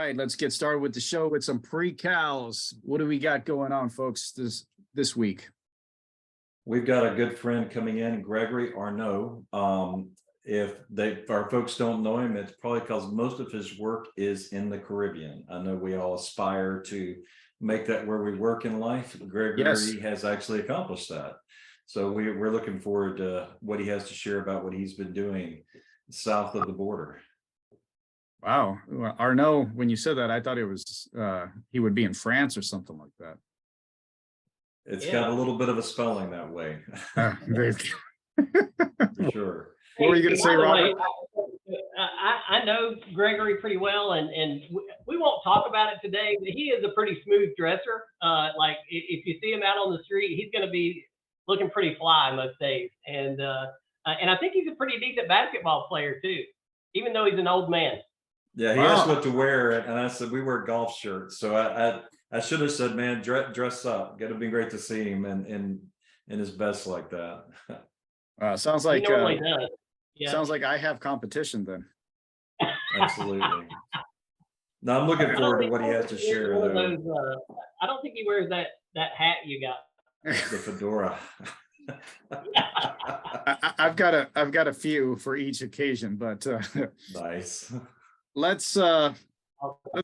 right, let's get started with the show with some pre-cals. What do we got going on, folks, this week? We've got a good friend coming in, Gregory Arneaud. If our folks don't know him, it's probably because most of his work is in the Caribbean. I know we all aspire to make that where we work in life. Gregory has actually accomplished that. So we're looking forward to what he has to share about what he's been doing south of the border. Wow, Arnaud, when you said that, I thought it was he would be in France or something like that. It's got a little bit of a spelling that way. For sure. What were you going to say, Robert? I know Gregory pretty well, and we won't talk about it today, but he is a pretty smooth dresser. Like if you see him out on the street, he's going to be looking pretty fly most days. And I think he's a pretty decent basketball player too, even though he's an old man. Yeah, he asked what to wear, and I said we wear golf shirts. So I should have said, man, dress up. It'd be great to see him in his best like that. Sounds like he normally does. Yeah. Sounds like I have competition then. Absolutely. No, I'm looking forward to what he has to share. I don't think he wears that hat you got. The fedora. I've got a few for each occasion, but nice. Let's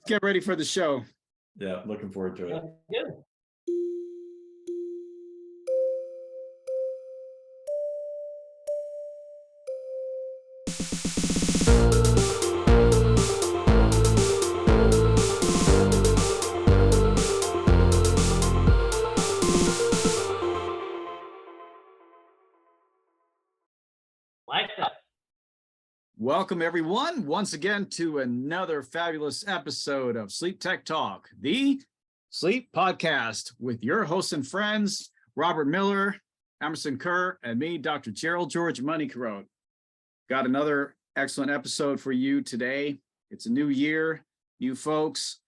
get ready for the show. Yeah, looking forward to it. Good. Like that. Welcome, everyone, once again to another fabulous episode of SleepTech Talk, the sleep podcast with your hosts and friends, Robert Miller, Emerson Kerr, and me, Dr. Gerald George Moneycarot. Got another excellent episode for you today. It's a new year, new folks.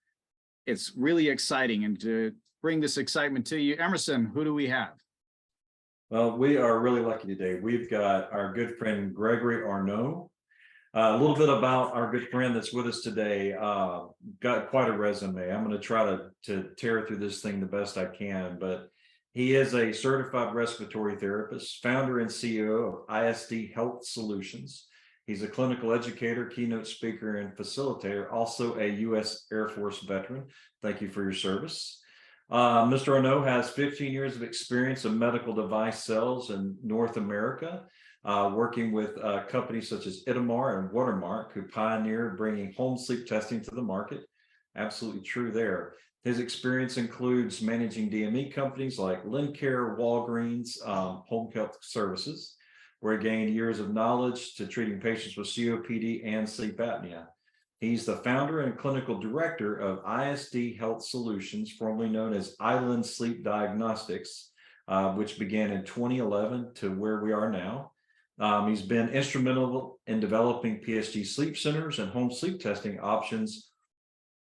It's really exciting, and to bring this excitement to you, Emerson, who do we have? Well, we are really lucky today. We've got our good friend, Gregory Arneaud. A little bit about our good friend that's with us today. Got quite a resume. I'm going to try to tear through this thing the best I can, but he is a certified respiratory therapist, founder and CEO of ISD Health Solutions. He's a clinical educator, keynote speaker, and facilitator, also a U.S. Air Force veteran. Thank you for your service. Mr. Arneaud has 15 years of experience in medical device sales in North America, working with companies such as Itamar and Watermark, who pioneered bringing home sleep testing to the market. Absolutely true there. His experience includes managing DME companies like Lincare, Walgreens, Home Health Services, where he gained years of knowledge to treating patients with COPD and sleep apnea. He's the founder and clinical director of ISD Health Solutions, formerly known as Island Sleep Diagnostics, which began in 2011 to where we are now. He's been instrumental in developing PSG sleep centers and home sleep testing options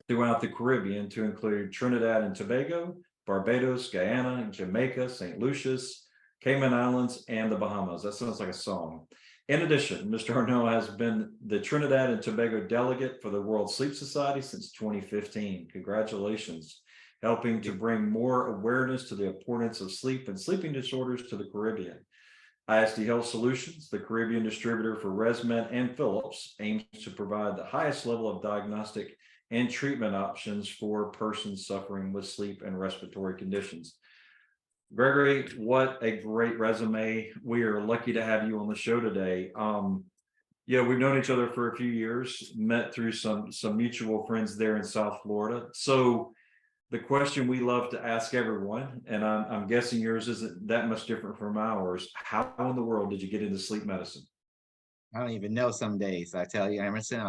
throughout the Caribbean, to include Trinidad and Tobago, Barbados, Guyana, Jamaica, St. Lucia's, Cayman Islands, and the Bahamas. That sounds like a song. In addition, Mr. Arneaud has been the Trinidad and Tobago delegate for the World Sleep Society since 2015. Congratulations, helping to bring more awareness to the importance of sleep and sleeping disorders to the Caribbean. ISD Health Solutions, the Caribbean distributor for ResMed and Philips, aims to provide the highest level of diagnostic and treatment options for persons suffering with sleep and respiratory conditions. Gregory, what a great resume. We are lucky to have you on the show today. Yeah, we've known each other for a few years, met through some mutual friends there in South Florida. So the question we love to ask everyone, and I'm guessing yours isn't that much different from ours, how in the world did you get into sleep medicine? I don't even know some days, I tell you, Emerson.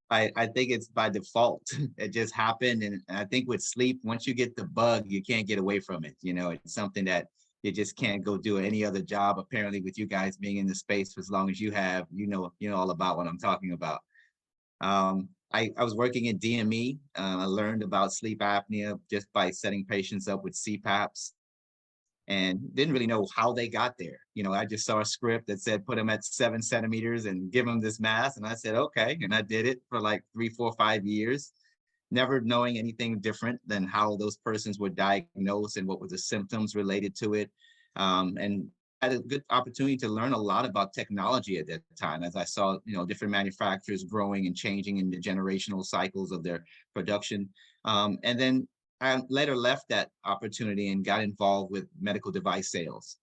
I think it's by default. It just happened. And I think with sleep, once you get the bug, you can't get away from it. You know, it's something that you just can't go do any other job. Apparently, with you guys being in the space for as long as you have, you know all about what I'm talking about. I was working in DME. I learned about sleep apnea just by setting patients up with CPAPs, and didn't really know how they got there. You know, I just saw a script that said, put them at 7 centimeters and give them this mask. And I said, okay. And I did it for like 3, 4, 5 years. never knowing anything different than how those persons were diagnosed and what were the symptoms related to it. And had a good opportunity to learn a lot about technology at that time, as I saw, different manufacturers growing and changing in the generational cycles of their production. And then I later left that opportunity and got involved with medical device sales.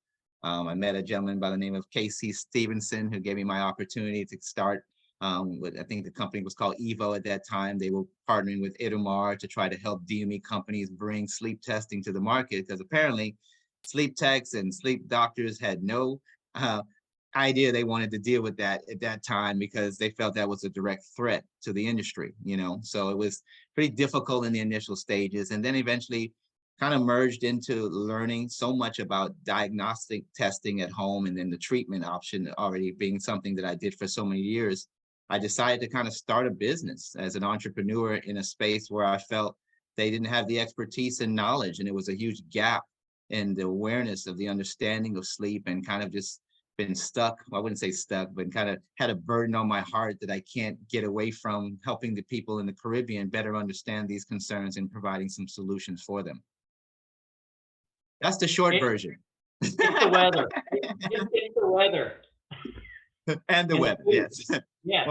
I met a gentleman by the name of Casey Stevenson, who gave me my opportunity to start with, I think the company was called Evo at that time. They were partnering with Itamar to try to help DME companies bring sleep testing to the market, because apparently sleep techs and sleep doctors had no idea they wanted to deal with that at that time, because they felt that was a direct threat to the industry, So it was pretty difficult in the initial stages, and then eventually kind of merged into learning so much about diagnostic testing at home, and then the treatment option already being something that I did for so many years. I decided to kind of start a business as an entrepreneur in a space where I felt they didn't have the expertise and knowledge, and it was a huge gap in the awareness of the understanding of sleep, and kind of just been stuck. Well, I wouldn't say stuck, but kind of had a burden on my heart that I can't get away from, helping the people in the Caribbean better understand these concerns and providing some solutions for them. That's the short version. It's the weather. It's the weather. And the weather, yes. Yeah.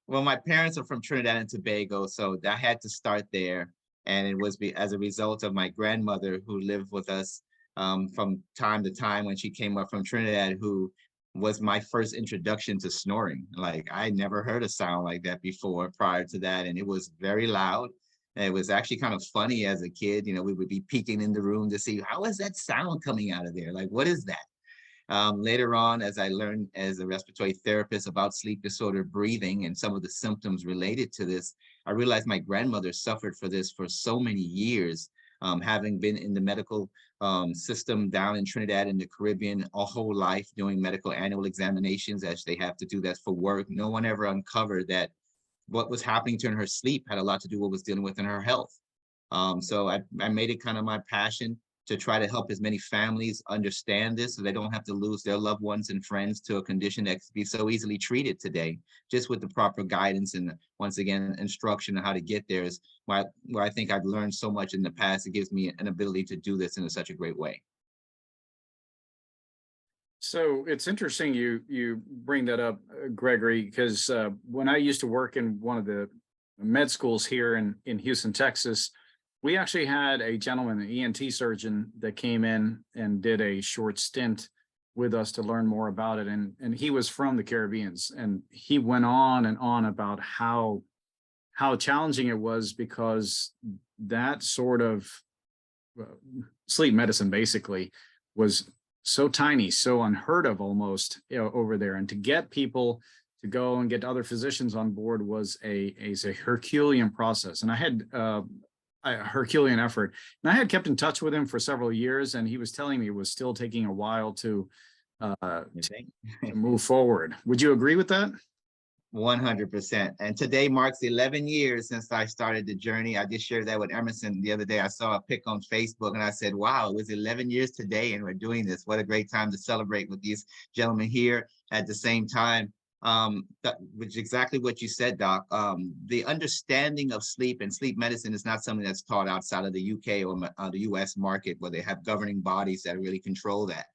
Well, my parents are from Trinidad and Tobago, so I had to start there. And it was as a result of my grandmother, who lived with us from time to time when she came up from Trinidad, who was my first introduction to snoring. Like, I never heard a sound like that before prior to that, and it was very loud. And it was actually kind of funny as a kid. We would be peeking in the room to see, how is that sound coming out of there? Like, what is that? Later on, as I learned as a respiratory therapist about sleep disorder breathing and some of the symptoms related to this, I realized my grandmother suffered for this for so many years, having been in the medical system down in Trinidad and the Caribbean a whole life, doing medical annual examinations, as they have to do that for work. No one ever uncovered that what was happening to her in her sleep had a lot to do with what was dealing with in her health. So I made it kind of my passion to try to help as many families understand this, so they don't have to lose their loved ones and friends to a condition that can be so easily treated today, just with the proper guidance and, once again, instruction on how to get there is where I think I've learned so much in the past. It gives me an ability to do this in such a great way. So it's interesting you bring that up, Gregory, because when I used to work in one of the med schools here in Houston, Texas, we actually had a gentleman, an ENT surgeon, that came in and did a short stint with us to learn more about it. And he was from the Caribbean, and he went on and on about how challenging it was, because that sort of sleep medicine basically was so tiny, so unheard of almost, over there. And to get people to go and get other physicians on board was a Herculean process. And I had a Herculean effort. And I had kept in touch with him for several years, and he was telling me it was still taking a while to move forward. Would you agree with that? 100%. And today marks 11 years since I started the journey. I just shared that with Emerson the other day. I saw a pic on Facebook and I said, wow, it was 11 years today and we're doing this. What a great time to celebrate with these gentlemen here at the same time. Which is exactly what you said, Doc. The understanding of sleep and sleep medicine is not something that's taught outside of the UK or the US market, where they have governing bodies that really control that.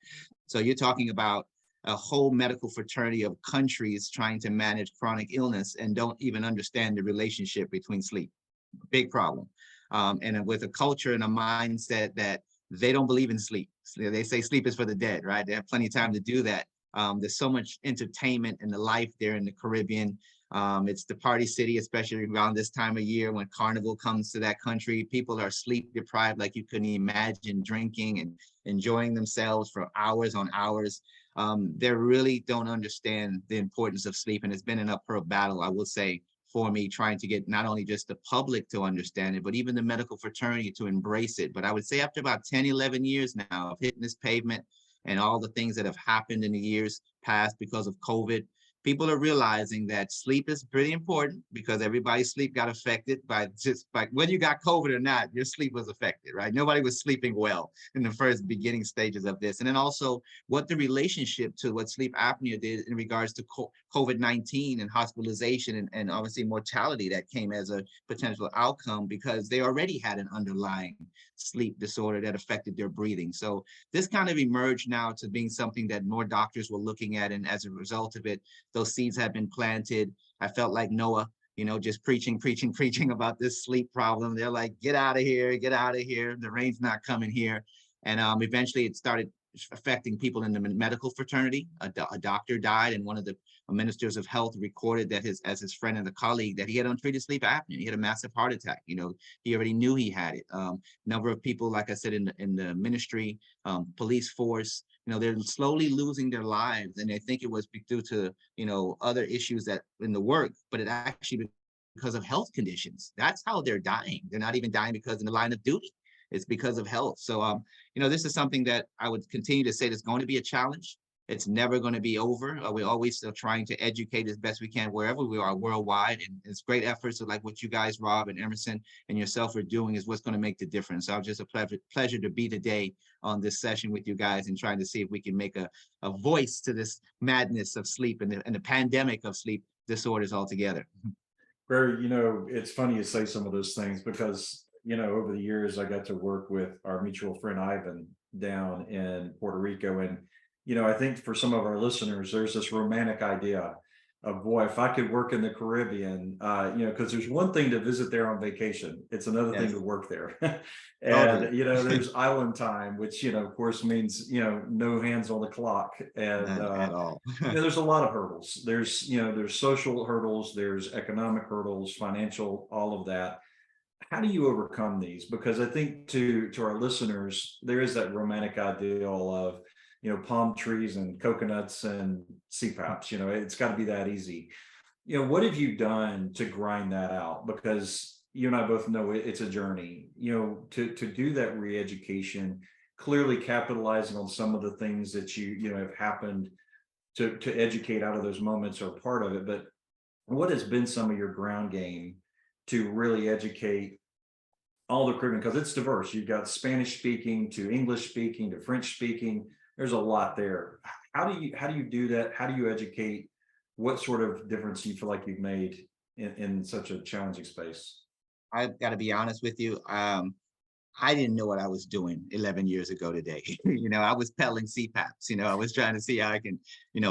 So you're talking about a whole medical fraternity of countries trying to manage chronic illness and don't even understand the relationship between sleep. Big problem. And with a culture and a mindset that they don't believe in sleep. So they say sleep is for the dead, right? They have plenty of time to do that. There's so much entertainment in the life there in the Caribbean. It's the party city, especially around this time of year when Carnival comes to that country. People are sleep deprived like you couldn't imagine, drinking and enjoying themselves for hours on hours. They really don't understand the importance of sleep, and it's been an uphill battle, I will say, for me, trying to get not only just the public to understand it, but even the medical fraternity to embrace it. But I would say after about 10, 11 years now of hitting this pavement and all the things that have happened in the years past because of COVID, people are realizing that sleep is pretty important, because everybody's sleep got affected by just like whether you got COVID or not, your sleep was affected, right? Nobody was sleeping well in the first beginning stages of this. And then also what the relationship to what sleep apnea did in regards to COVID-19 and hospitalization and obviously mortality that came as a potential outcome because they already had an underlying sleep disorder that affected their breathing. So this kind of emerged now to being something that more doctors were looking at. And as a result of it, those seeds have been planted. I felt like Noah, just preaching about this sleep problem. They're like, get out of here, get out of here. The rain's not coming here. And eventually it started affecting people in the medical fraternity. A doctor died, and one of the ministers of health recorded that as his friend and a colleague that he had untreated sleep apnea. He had a massive heart attack. He already knew he had it. Number of people, like I said, in the ministry, police force, they're slowly losing their lives, and I think it was due to other issues that in the work, but it actually because of health conditions. That's how they're dying. They're not even dying because in the line of duty. It's because of health. So, this is something that I would continue to say that's going to be a challenge. It's never going to be over. We're always still trying to educate as best we can wherever we are worldwide. And it's great efforts like what you guys, Rob and Emerson and yourself are doing is what's going to make the difference. So it's just a pleasure to be today on this session with you guys and trying to see if we can make a voice to this madness of sleep and the pandemic of sleep disorders altogether. Barry, it's funny you say some of those things because over the years, I got to work with our mutual friend Ivan down in Puerto Rico. And, I think for some of our listeners, there's this romantic idea of, boy, if I could work in the Caribbean, because there's one thing to visit there on vacation. It's another thing to work there. And, there's island time, which, of course means, no hands on the clock. And None at all. there's a lot of hurdles. There's social hurdles, there's economic hurdles, financial, all of that. How do you overcome these? Because I think to our listeners, there is that romantic ideal of, palm trees and coconuts and CPAPs, it's got to be that easy. What have you done to grind that out? Because you and I both know it's a journey, to do that re-education, clearly capitalizing on some of the things that have happened to educate out of those moments are part of it. But what has been some of your ground game to really educate all the Caribbean, because it's diverse. You've got Spanish speaking to English speaking to French speaking. There's a lot there. How do you do that? How do you educate? What sort of difference do you feel like you've made in such a challenging space? I've got to be honest with you. I didn't know what I was doing 11 years ago today. I was peddling CPAPs. I was trying to see how I can,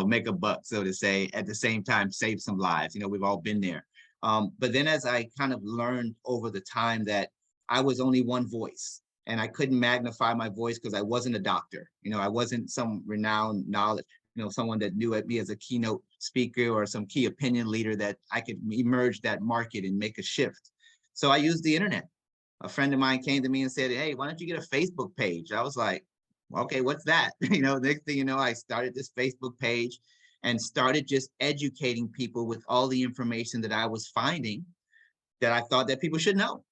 make a buck, so to say, at the same time, save some lives. We've all been there. But then as I kind of learned over the time that I was only one voice and I couldn't magnify my voice because I wasn't a doctor. I wasn't some renowned knowledge, someone that knew me as a keynote speaker or some key opinion leader that I could emerge that market and make a shift. So I used the internet. A friend of mine came to me and said, hey, why don't you get a Facebook page? I was like, okay, what's that? Next thing you know, I started this Facebook page and started just educating people with all the information that I was finding that I thought that people should know.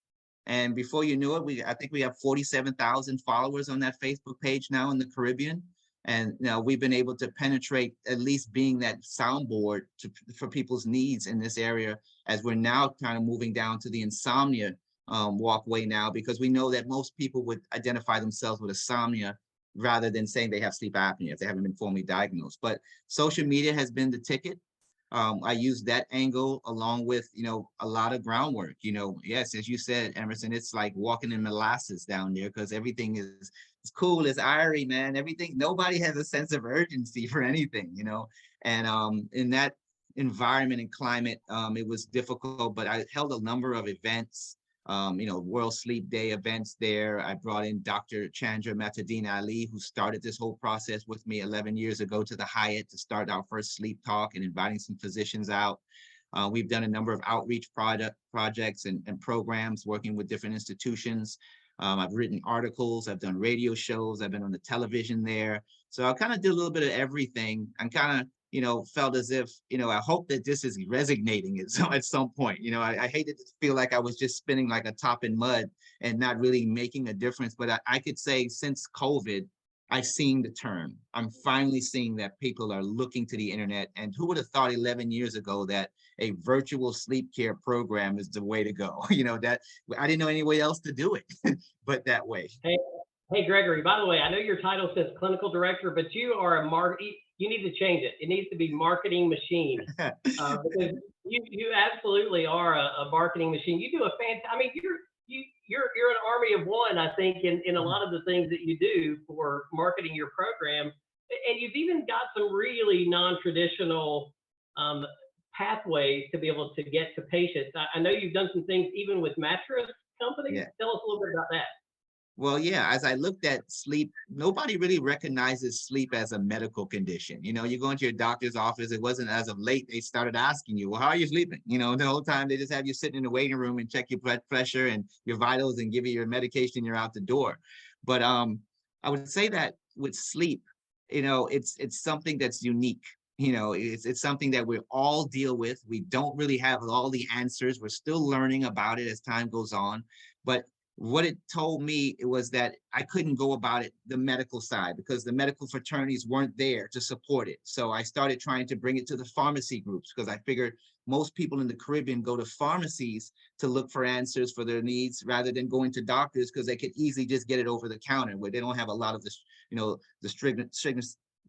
And before you knew it, I think we have 47,000 followers on that Facebook page now in the Caribbean. And we've been able to penetrate, at least being that soundboard for people's needs in this area, as we're now kind of moving down to the insomnia walkway now, because we know that most people would identify themselves with insomnia rather than saying they have sleep apnea if they haven't been formally diagnosed. But social media has been the ticket. I use that angle along with, a lot of groundwork. Yes, as you said, Emerson, it's like walking in molasses down there because everything is cool, it's airy, man. Everything, nobody has a sense of urgency for anything, and in that environment and climate, it was difficult, but I held a number of events, World Sleep Day events there. I brought in Dr. Chandra Matadine Ali, who started this whole process with me 11 years ago to the Hyatt to start our first sleep talk and inviting some physicians out. We've done a number of outreach projects and programs working with different institutions. I've written articles, I've done radio shows, I've been on the television there. So I kind of did a little bit of everything and kind of, felt as if, I hope that this is resonating at some point. I hated to feel like I was just spinning like a top in mud and not really making a difference. But I could say since COVID, I've seen the turn. I'm finally seeing that people are looking to the internet. And who would have thought 11 years ago that a virtual sleep care program is the way to go? That I didn't know any way else to do it, but that way. Hey, Gregory, by the way, I know your title says clinical director, but you are you need to change it. It needs to be marketing machine. Because you absolutely are a marketing machine. You do a fantastic. I mean, you're an army of one, I think, in a lot of the things that you do for marketing your program, and you've even got some really non-traditional pathways to be able to get to patients. I know you've done some things even with mattress companies. Yeah. Tell us a little bit about that. Well, yeah, as I looked at sleep, nobody really recognizes sleep as a medical condition. You know, you go into your doctor's office, it wasn't as of late, they started asking you, well, how are you sleeping? You know, the whole time they just have you sitting in the waiting room and check your blood pressure and your vitals and give you your medication, you're out the door. But I would say that with sleep, you know, it's something that's unique. You know, it's something that we all deal with. We don't really have all the answers. We're still learning about it as time goes on. But what it told me was that I couldn't go about it the medical side because the medical fraternities weren't there to support it. So I started trying to bring it to the pharmacy groups because I figured most people in the Caribbean go to pharmacies to look for answers for their needs rather than going to doctors because they could easily just get it over the counter where they don't have a lot of this, you know, the strict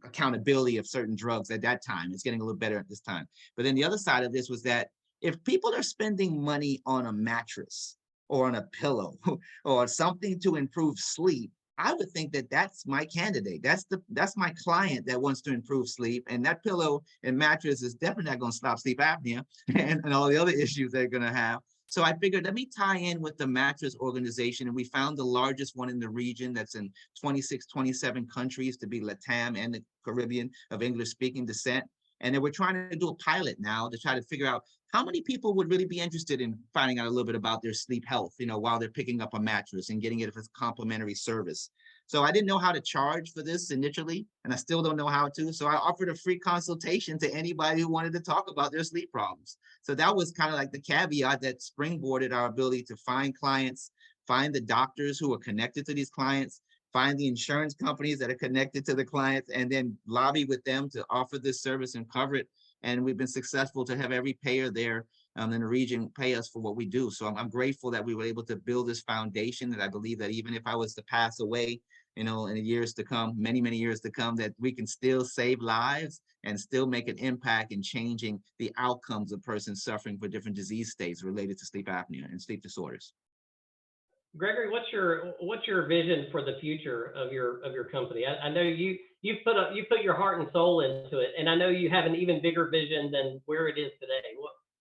accountability of certain drugs at that time. It's getting a little better at this time. But then the other side of this was that if people are spending money on a mattress or on a pillow or something to improve sleep, I would think that that's my candidate. That's my client that wants to improve sleep. And that pillow and mattress is definitely not going to stop sleep apnea and all the other issues they're going to have. So I figured, let me tie in with the mattress organization. And we found the largest one in the region that's in 26, 27 countries to be LATAM and the Caribbean of English speaking descent. And then we're trying to do a pilot now to try to figure out how many people would really be interested in finding out a little bit about their sleep health, you know, while they're picking up a mattress and getting it as a complimentary service. So I didn't know how to charge for this initially, and I still don't know how to. So I offered a free consultation to anybody who wanted to talk about their sleep problems. So that was kind of like the caveat that springboarded our ability to find clients, find the doctors who are connected to these clients, find the insurance companies that are connected to the clients, and then lobby with them to offer this service and cover it. And we've been successful to have every payer there in the region pay us for what we do. So I'm grateful that we were able to build this foundation that I believe that even if I was to pass away, you know, in the years to come, many, many years to come, that we can still save lives and still make an impact in changing the outcomes of persons suffering for different disease states related to sleep apnea and sleep disorders. Gregory, what's your vision for the future of your company? I know you put your heart and soul into it, and I know you have an even bigger vision than where it is today.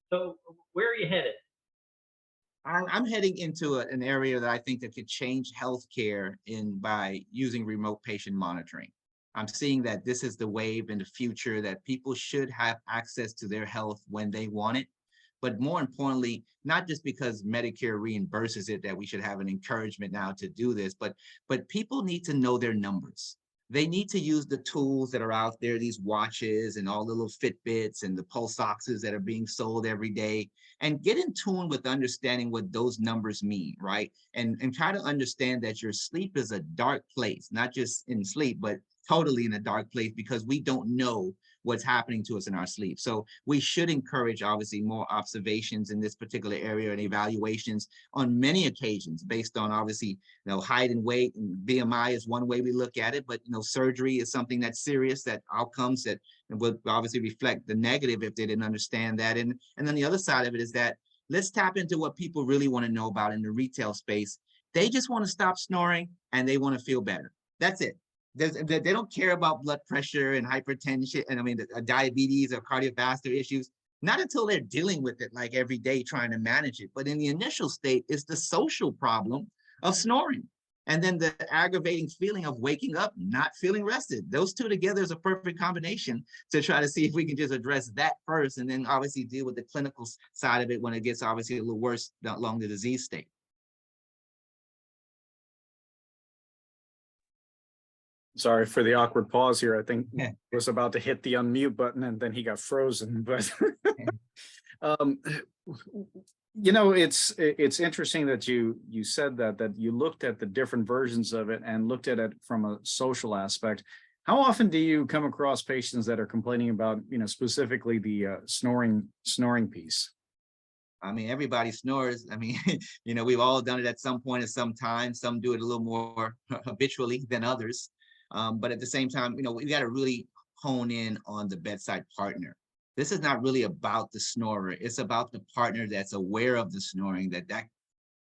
So where are you headed? I'm heading into an area that I think that could change healthcare by using remote patient monitoring. I'm seeing that this is the wave in the future that people should have access to their health when they want it. But more importantly, not just because Medicare reimburses it, that we should have an encouragement now to do this, but people need to know their numbers. They need to use the tools that are out there, these watches and all the little Fitbits and the pulse oxes that are being sold every day, and get in tune with understanding what those numbers mean, right? And try to understand that your sleep is a dark place, not just in sleep, but totally in a dark place because we don't know what's happening to us in our sleep. So we should encourage, obviously, more observations in this particular area and evaluations on many occasions based on, obviously, you know, height and weight, and BMI is one way we look at it, but, you know, surgery is something that's serious, that outcomes that would obviously reflect the negative if they didn't understand that. And then the other side of it is that let's tap into what people really want to know about in the retail space. They just want to stop snoring and they want to feel better. That's it. They don't care about blood pressure and hypertension and diabetes or cardiovascular issues, not until they're dealing with it like every day trying to manage it. But in the initial state, it's the social problem of snoring. And then the aggravating feeling of waking up, not feeling rested. Those two together is a perfect combination to try to see if we can just address that first and then obviously deal with the clinical side of it when it gets obviously a little worse along the disease state. Sorry for the awkward pause here. I think he was about to hit the unmute button and then he got frozen. But you know, it's interesting that you said that you looked at the different versions of it and looked at it from a social aspect. How often do you come across patients that are complaining about, you know, specifically the snoring piece? I mean, everybody snores. I mean, you know, we've all done it at some point at some time. Some do it a little more habitually than others. But at the same time, you know, we got to really hone in on the bedside partner. This is not really about the snorer. It's about the partner that's aware of the snoring, that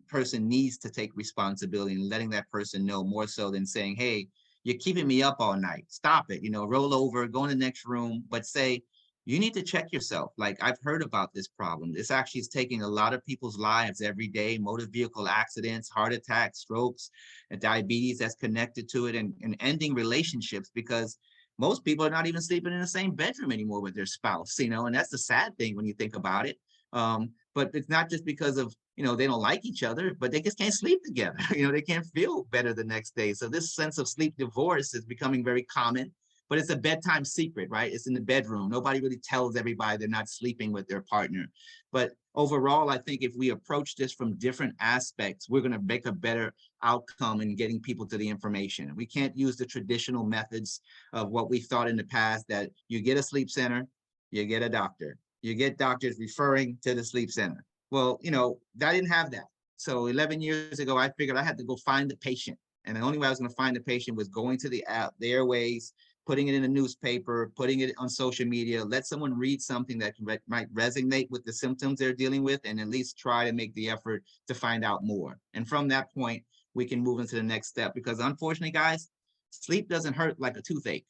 person needs to take responsibility, and letting that person know more so than saying, hey, you're keeping me up all night. Stop it, roll over, go in the next room, but say, you need to check yourself. Like, I've heard about this problem. This actually is taking a lot of people's lives every day, motor vehicle accidents, heart attacks, strokes, and diabetes that's connected to it, and ending relationships, because most people are not even sleeping in the same bedroom anymore with their spouse, and that's the sad thing when you think about it. But it's not just because of, they don't like each other, but they just can't sleep together. They can't feel better the next day. So this sense of sleep divorce is becoming very common, but it's a bedtime secret, right? It's in the bedroom. Nobody really tells everybody they're not sleeping with their partner. But overall, I think if we approach this from different aspects, we're going to make a better outcome in getting people to the information. We can't use the traditional methods of what we thought in the past, that you get a sleep center, you get a doctor, you get doctors referring to the sleep center. Well, I didn't have that. So 11 years ago, I figured I had to go find the patient. And the only way I was going to find the patient was going to the app, the airways, putting it in a newspaper, putting it on social media, let someone read something that might resonate with the symptoms they're dealing with, and at least try to make the effort to find out more. And from that point, we can move into the next step, because unfortunately, guys, sleep doesn't hurt like a toothache.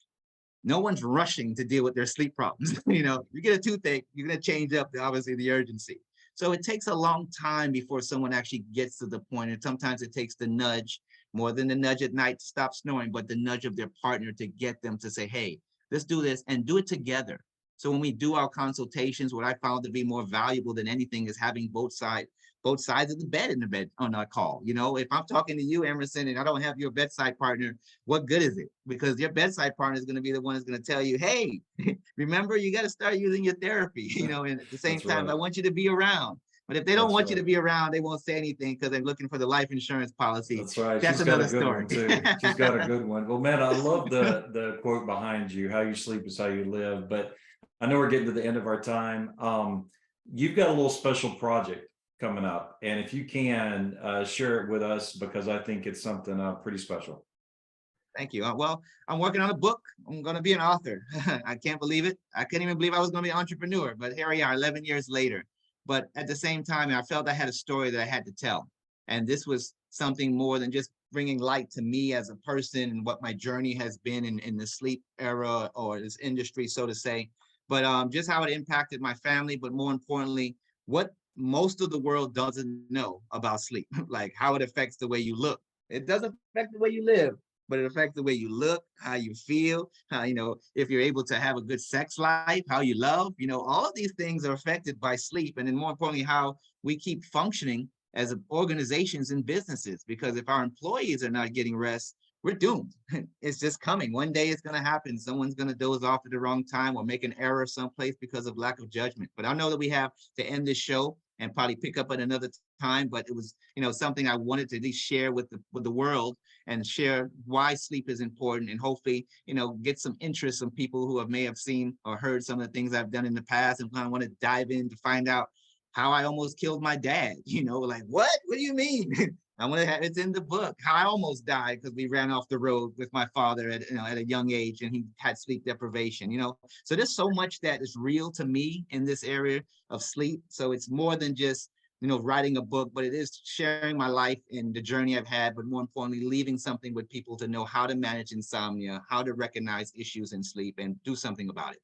No one's rushing to deal with their sleep problems. You get a toothache, you're going to change up, obviously, the urgency. So it takes a long time before someone actually gets to the point. And sometimes it takes the nudge, more than the nudge at night to stop snoring, but the nudge of their partner to get them to say, hey, let's do this, and do it together. So when we do our consultations, what I found to be more valuable than anything is having both sides of the bed on our call. If I'm talking to you, Emerson, and I don't have your bedside partner, what good is it? Because your bedside partner is going to be the one that's going to tell you, hey, remember, you got to start using your therapy, and at the same time, right. I want you to be around. But if they don't want you to be around, they won't say anything because they're looking for the life insurance policy. That's right. That's She's got another a good story. one too. She's got a good one. Well, man, I love the quote behind you, how you sleep is how you live. But I know we're getting to the end of our time. You've got a little special project coming up, and if you can share it with us, because I think it's something pretty special. Thank you. Well, I'm working on a book. I'm going to be an author. I can't believe it. I couldn't even believe I was going to be an entrepreneur, but here we are 11 years later. But at the same time, I felt I had a story that I had to tell. And this was something more than just bringing light to me as a person and what my journey has been in the sleep era, or this industry, so to say. But just how it impacted my family, but more importantly, what most of the world doesn't know about sleep, like how it affects the way you look. It doesn't affect the way you live, but it affects the way you look, how you feel, how, if you're able to have a good sex life, how you love, all of these things are affected by sleep. And then more importantly, how we keep functioning as organizations and businesses, because if our employees are not getting rest, we're doomed. It's just coming. One day it's going to happen. Someone's going to doze off at the wrong time or make an error someplace because of lack of judgment. But I know that we have to end this show and probably pick up at another time. But it was, something I wanted to at least share with the world, and share why sleep is important, and hopefully, get some interest from people who may have seen or heard some of the things I've done in the past, and kind of want to dive in to find out how I almost killed my dad. Like, what do you mean? I want to have, it's in the book, how I almost died because we ran off the road with my father at a young age, and he had sleep deprivation, So there's so much that is real to me in this area of sleep. So it's more than just, writing a book, but it is sharing my life and the journey I've had, but more importantly, leaving something with people to know how to manage insomnia, how to recognize issues in sleep, and do something about it.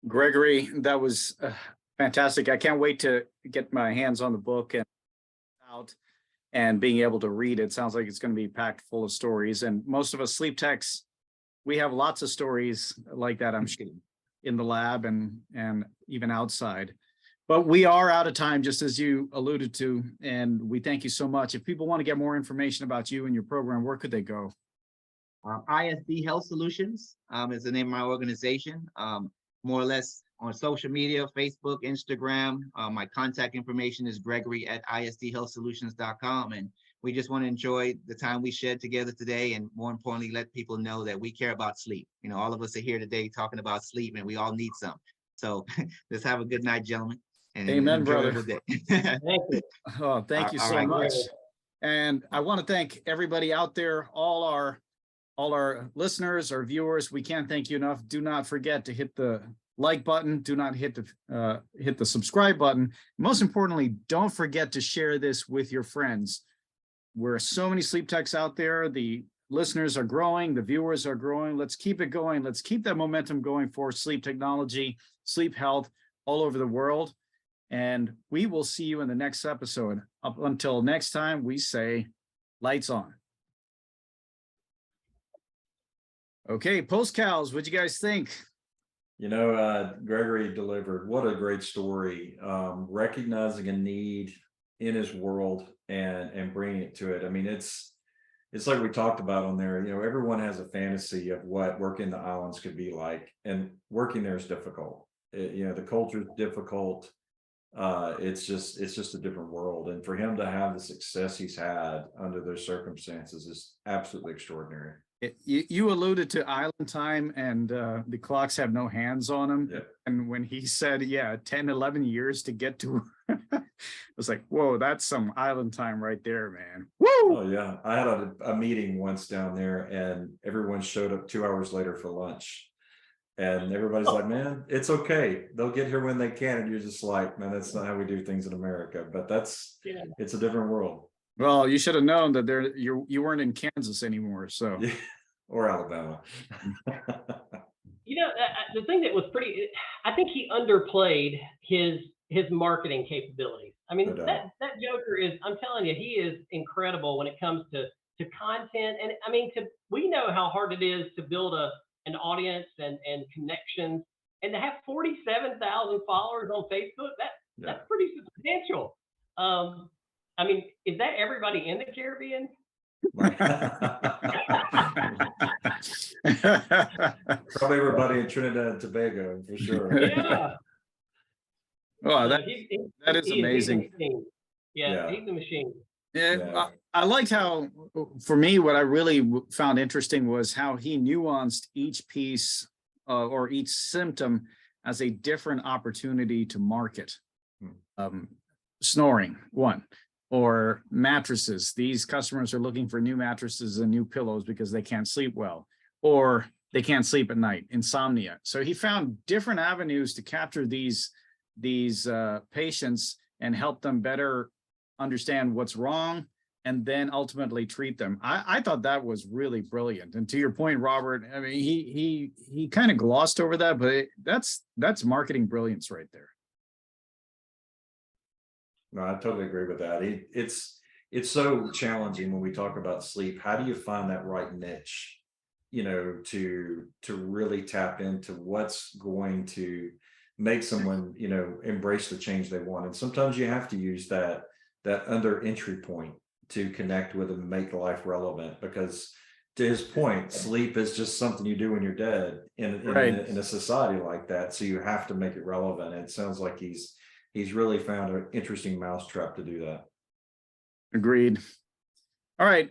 Gregory, that was fantastic. I can't wait to get my hands on the book and out and being able to read it. Sounds like it's going to be packed full of stories. And most of us sleep techs, we have lots of stories like that, I'm sure, in the lab and even outside. But we are out of time, just as you alluded to, and we thank you so much. If people want to get more information about you and your program, where could they go? ISD Health Solutions is the name of my organization. More or less on social media, Facebook, Instagram. My contact information is gregory@isdhealthsolutions.com. And we just want to enjoy the time we shared together today, and more importantly, let people know that we care about sleep. All of us are here today talking about sleep, and we all need some. So let's have a good night, gentlemen. And amen, brother. Thank you. Oh, thank you so much. And I want to thank everybody out there, all our all our listeners, our viewers, we can't thank you enough. Do not forget to hit the like button. Do not hit the subscribe button. Most importantly, don't forget to share this with your friends. We're so many sleep techs out there. The listeners are growing, the viewers are growing. Let's keep it going. Let's keep that momentum going for sleep technology, sleep health all over the world. And we will see you in the next episode. Up until next time, we say lights on. Okay, post cows, what'd you guys think? Gregory delivered. What a great story. Recognizing a need in his world and bringing it to it. I mean, it's like we talked about on there, everyone has a fantasy of what working the islands could be like, and working there is difficult. The culture is difficult. It's just a different world. And for him to have the success he's had under those circumstances is absolutely extraordinary. You alluded to island time, and the clocks have no hands on them. Yep. And when he said, 10, 11 years to get to, I was like, whoa, that's some island time right there, man. Woo! Oh, yeah. I had a meeting once down there, and everyone showed up 2 hours later for lunch. And everybody's like, man, it's okay. They'll get here when they can. And you're just like, man, that's not how we do things in America. But it's a different world. Well, you should have known that you weren't in Kansas anymore. So, yeah. Or Alabama. The thing that was I think he underplayed his marketing capabilities. I mean, that Joker is, I'm telling you, he is incredible when it comes to content. And I mean, we know how hard it is to build an audience and connections, and to have 47,000 followers on Facebook, that's pretty substantial. I mean, is that everybody in the Caribbean? Probably everybody in Trinidad and Tobago, for sure. Yeah. Oh, that is amazing. Yeah, he's a machine. Yeah. I liked how, for me, what I really found interesting was how he nuanced each piece or each symptom as a different opportunity to market. Snoring, one. Or mattresses. These customers are looking for new mattresses and new pillows because they can't sleep well, or they can't sleep at night, insomnia. So he found different avenues to capture these patients and help them better understand what's wrong, and then ultimately treat them. I thought that was really brilliant. And to your point, Robert, I mean, he kind of glossed over that, but that's marketing brilliance right there. No, I totally agree with that. It's so challenging when we talk about sleep. How do you find that right niche, to really tap into what's going to make someone, embrace the change they want. And sometimes you have to use that under entry point to connect with them and make life relevant, because to his point, sleep is just something you do when you're dead in a society like that. So you have to make it relevant. And it sounds like he's really found an interesting mousetrap to do that. Agreed. All right.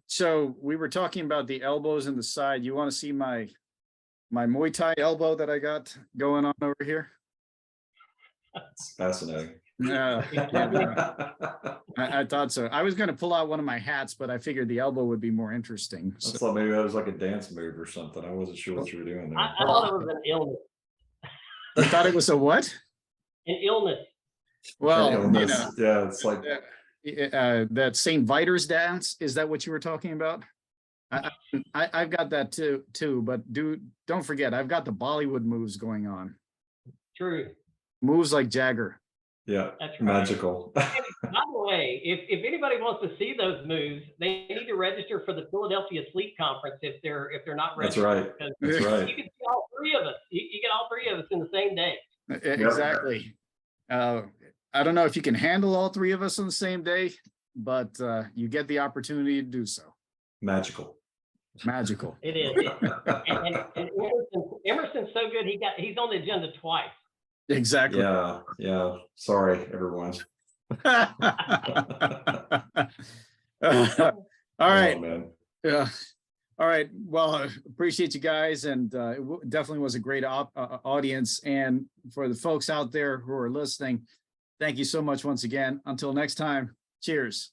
So we were talking about the elbows and the side. You want to see my Muay Thai elbow that I got going on over here? It's fascinating. I thought so. I was going to pull out one of my hats, but I figured the elbow would be more interesting. I thought maybe that was like a dance move or something. I wasn't sure what you were doing there. I thought it was an illness. You thought it was a what? An illness. Well, yeah, it's like that St. Vitus dance. Is that what you were talking about? I've got that too. But don't forget, I've got the Bollywood moves going on. True. Moves like Jagger. Yeah, that's right. Magical. By the way, if anybody wants to see those moves, they need to register for the Philadelphia Sleep Conference if they're not registered. That's right. You can see all three of us. You get all three of us in the same day. Exactly. I don't know if you can handle all three of us on the same day, but you get the opportunity to do so. Magical. It is. and Emerson's so good. He's on the agenda twice. Exactly. Yeah. Sorry, everyone. All right. Oh, man. Yeah. All right. Well, appreciate you guys, and it definitely was a great audience. And for the folks out there who are listening, thank you so much once again. Until next time, cheers.